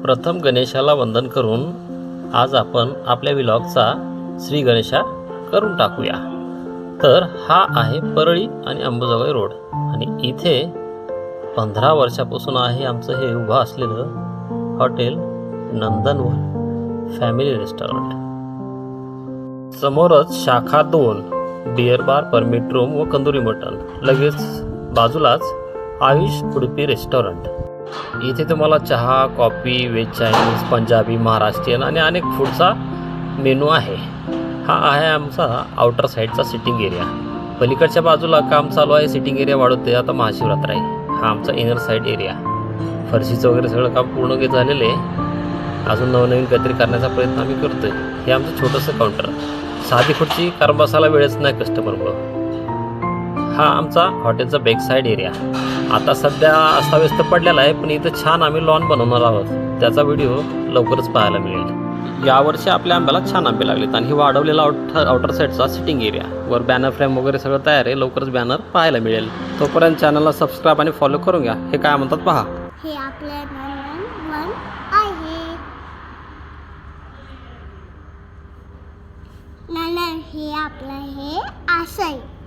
प्रथम गणेशाला वंदन करून आज आपण आपल्या व्लॉगचा श्री गणेशा करून टाकूया। तर हा आहे परळी आणि अंबाजोगाई रोड आणि इथे 15 वर्षापासून आहे आमचं हे उभं असलेलं हॉटेल नंदनवन फॅमिली रेस्टॉरंट। समोरच शाखा 2 बिअर बार, परमिट रूम व कंदुरी मटण, लगेच बाजूलाच आयुष उडुपी रेस्टॉरंट। इथे तुम्हाला चहा, coffee, veg Chinese, Punjabi, Maharashtrian आणि अनेक फूडचा मेनू आहे। हा आहे आमचा आउटर साईडचा सिटिंग एरिया। पलीकडच्या बाजूला काम चालू आहे, सिटिंग एरिया वाढवते, आता महाशिवरात्र आहे। हा आमचा इनर साईड एरिया, फरशीचं वगैरे सगळं काम पूर्ण झालेलं आहे। अजून नवनवीन काहीतरी करण्याचा प्रयत्न आम्ही करतोय। हे आमचं छोटंसं काउंटर, साधी खुर्ची, कारण बसायला वेळच नाही कस्टमरमुळं। हा आमचा हॉटेलचा बॅक साईड एरिया आता सध्या अस्ताव्यस्त पडलेला आहे, पण इथं छान आम्ही लॉन बनवणार आहोत, त्याचा व्हिडिओ लवकरच पाहायला मिळेल। यावर्षी आपल्या आंब्याला छान आंबे लागलेत आणि ही वाढवलेला आउटर साईडचा सिटिंग एरिया, वर बॅनर फ्रेम वगैरे सगळं तयार आहे, लवकरच बॅनर पाहायला मिळेल। तोपर्यंत चॅनलला सबस्क्राईब आणि फॉलो करून घ्या। हे काय म्हणतात पहा, हे आपल्या नंदनवन आहे। हे आपलं हे असं आहे।